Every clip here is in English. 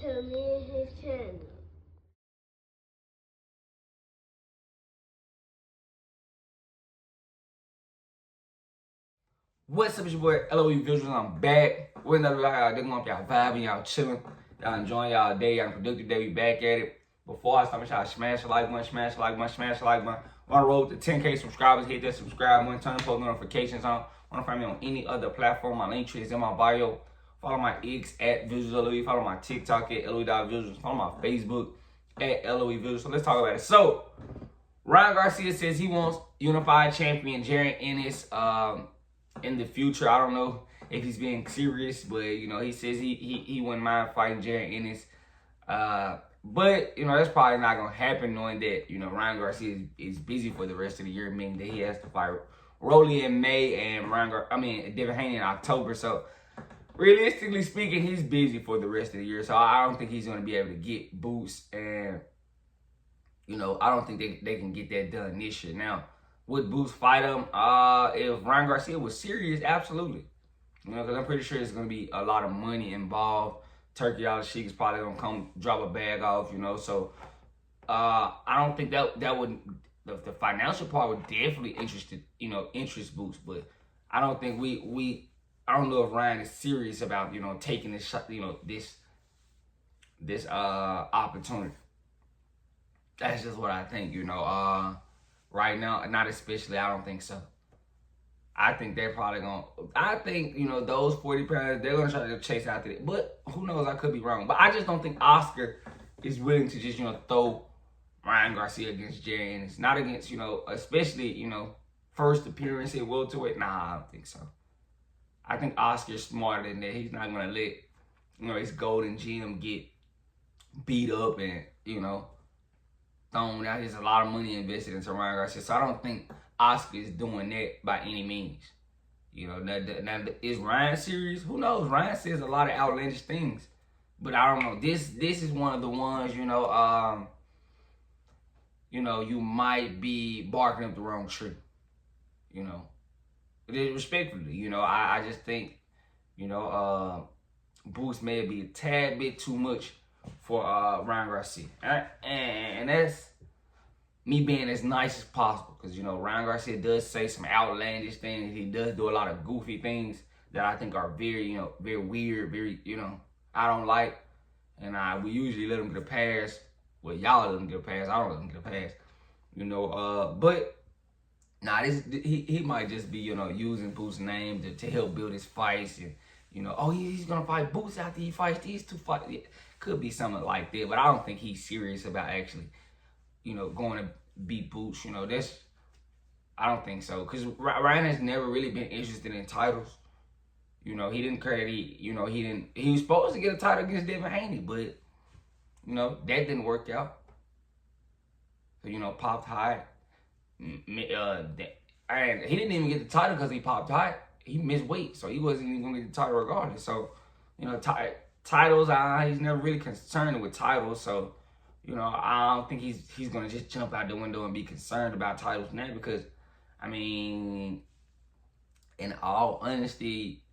to me and his channel. What's up, it's your boy LOE Visuals. I'm back with another video. Y'all digging up, y'all vibing, y'all chilling, y'all enjoying y'all day, y'all productive day. We back at it. Before I start, make sure y'all smash the like button, smash the like button, smash the like button. On the road to 10K subscribers, hit that subscribe button, turn the post notifications on. Want to find me on any other platform? My link tree is in my bio. Follow my X at VisualsLOE. Follow my TikTok at LOE.Visuals. Follow my Facebook at LOE Visuals. So let's talk about it. So Ryan Garcia says he wants unified champion Jaron Ennis in the future. I don't know if he's being serious, but you know, he says he wouldn't mind fighting Jaron Ennis. But you know, that's probably not gonna happen, knowing that you know Ryan Garcia is busy for the rest of the year, meaning that he has to fight Rolly in May and Devin Haney in October. So realistically speaking, he's busy for the rest of the year. So I don't think he's gonna be able to get boots, and you know, I don't think they can get that done this year. Now, would Boots fight him? If Ryan Garcia was serious, absolutely. You know, because I'm pretty sure there's going to be a lot of money involved. Turkey All Sheik is probably going to come drop a bag off, you know. So, I don't think that would, the financial part would definitely interest Boots. But I don't think I don't know if Ryan is serious about, you know, taking this shot, you know, this opportunity. That's just what I think, you know. Right now, not especially, I don't think so. I think they're probably I think, you know, those 40 pounds, they're going to try to chase after it. But who knows, I could be wrong. But I just don't think Oscar is willing to just, you know, throw Ryan Garcia against Jaron Ennis. Not against, you know, especially, you know, first appearance at welterweight. Nah, I don't think so. I think Oscar's smarter than that. He's not going to let, you know, his golden gem get beat up and, you know, thrown out. There's a lot of money invested into Ryan Garcia, so I don't think Oscar is doing that by any means. You know, now is Ryan serious? Who knows? Ryan says a lot of outlandish things, but I don't know. This is one of the ones, you know, you might be barking up the wrong tree. You know, respectfully, you know, I just think, you know, Boots may be a tad bit too much for Ryan Garcia. And that's me being as nice as possible, because, you know, Ryan Garcia does say some outlandish things. He does do a lot of goofy things that I think are very, you know, very weird, very, you know, I don't like. And we usually let him get a pass. Well, y'all let him get a pass. I don't let him get a pass. You know, but nah, he might just be, you know, using Boots' name to help build his fights. And, you know, oh, he's going to fight Boots after he fights these two fights. Yeah, could be something like that, but I don't think he's serious about actually, you know, going to beat Boots. You know, I don't think so. Because Ryan has never really been interested in titles. You know, he didn't care that he was supposed to get a title against Devin Haney, but, you know, that didn't work out. So, you know, popped high. And he didn't even get the title because he popped high. He missed weight, so he wasn't even going to get the title regardless. So, you know, titles, he's never really concerned with titles. So, you know, I don't think he's going to just jump out the window and be concerned about titles now, because, I mean, in all honesty,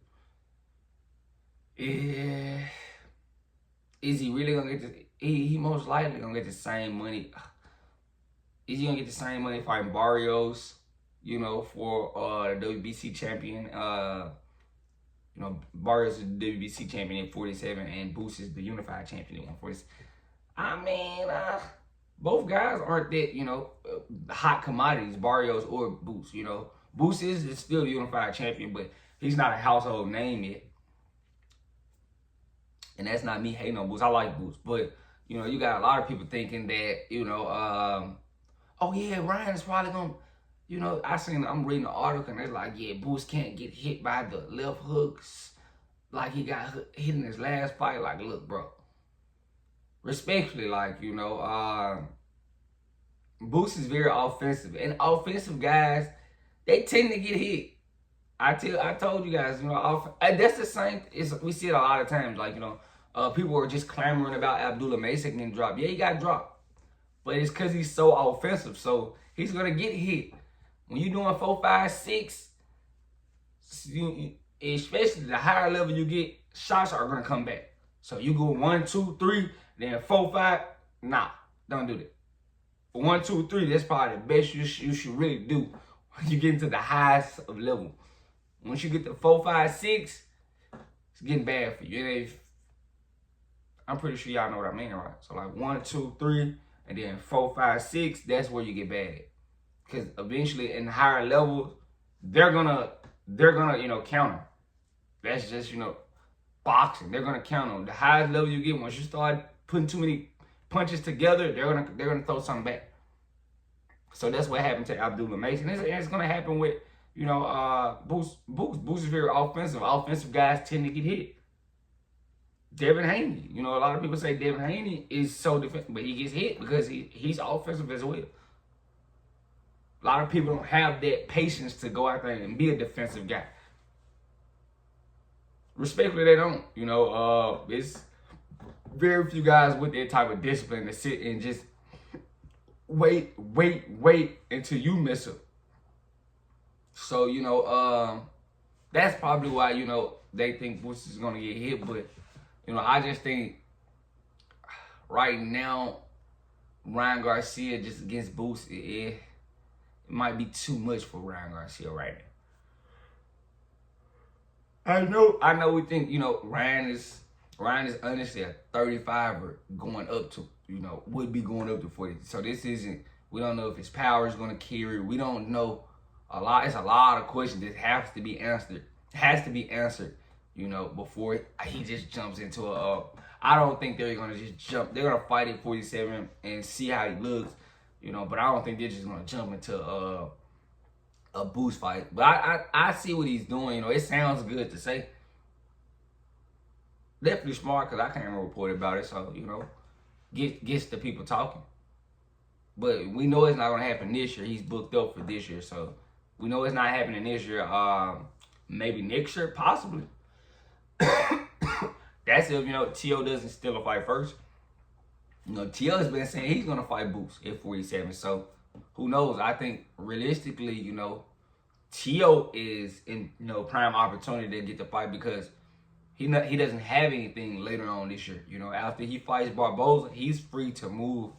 is he really going to get he most likely going to get the same money. Is he going to get the same money fighting Barrios, you know, for the WBC champion? You know, Barrios is the WBC champion at 47, and Boots is the unified champion at 147. I mean, both guys aren't that, you know, hot commodities, Barrios or Boots. You know, Boots is still the unified champion, but he's not a household name yet. And that's not me hating on Boots. I like Boots, but, you know, you got a lot of people thinking that, you know, oh yeah, Ryan is probably gonna, you know, I'm reading the article and they're like, yeah, Boots can't get hit by the left hooks like he got hit in his last fight. Like, look, bro, respectfully, like, you know, Boots is very offensive, and offensive guys, they tend to get hit. I told you guys, you know, that's the same. We see it a lot of times. Like, you know, people are just clamoring about Abdullah Masick getting dropped. Yeah, he got dropped, but it's because he's so offensive. So he's gonna get hit. When you're doing 4, 5, 6, especially the higher level you get, shots are gonna come back. So you go 1, 2, 3, then 4, 5. Nah, don't do that. 1, 2, 3. That's probably the best you should really do when you get into the highest of level. Once you get to 4, 5, 6, it's getting bad for you. I'm pretty sure y'all know what I mean, right? So like 1, 2, 3, and then 4, 5, 6. That's where you get bad at. Because eventually, in higher levels, they're gonna counter. That's just boxing. They're gonna counter. The highest level you get, once you start putting too many punches together, they're gonna throw something back. So that's what happened to Abdullah Mason. It's gonna happen with Boost. Boost is very offensive. Offensive guys tend to get hit. Devin Haney, a lot of people say Devin Haney is so defensive, but he gets hit because he's offensive as well. A lot of people don't have that patience to go out there and be a defensive guy. Respectfully, they don't. It's very few guys with that type of discipline to sit and just wait until you mess up. So, that's probably why, they think Boost is going to get hit. But, I just think right now, Ryan Garcia just against Boost, it might be too much for Ryan Garcia right now. I know we think, Ryan is honestly a 35er going up to, would be going up to 40. So this isn't, we don't know if his power is going to carry. We don't know a lot. It's a lot of questions that has to be answered. Before he just jumps into I don't think they're going to just jump. They're going to fight at 47 and see how he looks, but I don't think they're just going to jump into a Boost fight. But I see what he's doing. It sounds good to say. Definitely smart because I can't report about it. So, gets the people talking. But we know it's not going to happen this year. He's booked up for this year. So, we know it's not happening this year. Maybe next year, possibly. That's if, T.O. doesn't steal a fight first. T.O. has been saying he's going to fight Boost at 47. So, who knows? I think realistically, T.O. is in, prime opportunity to get the fight because he doesn't have anything later on this year. After he fights Barboza, he's free to move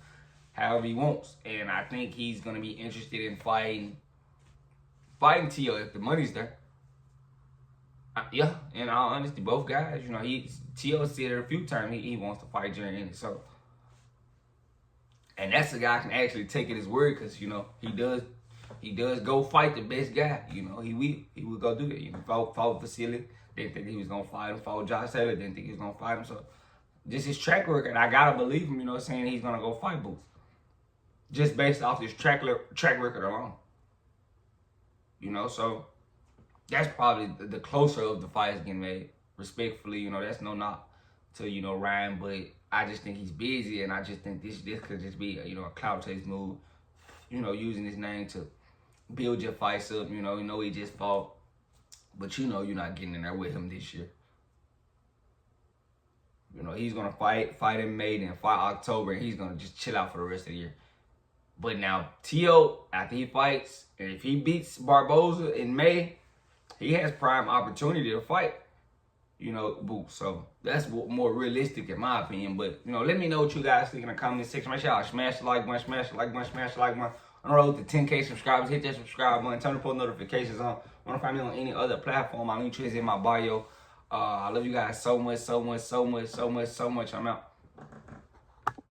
however he wants. And I think he's going to be interested in fighting T.O. if the money's there. Yeah, in all honesty, both guys, T.O. said it a few times he wants to fight Jaron Ennis. So, and that's the guy can actually take it as word because, he does go fight the best guy. He will go do that. Fought Vasily. Didn't think he was going to fight him. Fought Josh Taylor. Didn't think he was going to fight him. So, just his track record, I got to believe him, saying he's going to go fight Boost. Just based off his track record alone. So that's probably the closer of the fights getting made. Respectfully, that's no knock to, Ryan, but I just think he's busy, and I just think this could just be, a clout chase move, using his name to build your fights up. He just fought, but you're not getting in there with him this year. He's going to fight in May, then fight October, and he's going to just chill out for the rest of the year. But now, T.O., after he fights, and if he beats Barboza in May, he has prime opportunity to fight, Boost. So that's more realistic in my opinion. But, let me know what you guys think in the comment section. Make sure y'all smash the like button, smash the like button, smash the like button. On the road to 10K subscribers, hit that subscribe button, turn the post notifications on. Want to find me on any other platform, my link tree is in my bio. I love you guys so much. I'm out.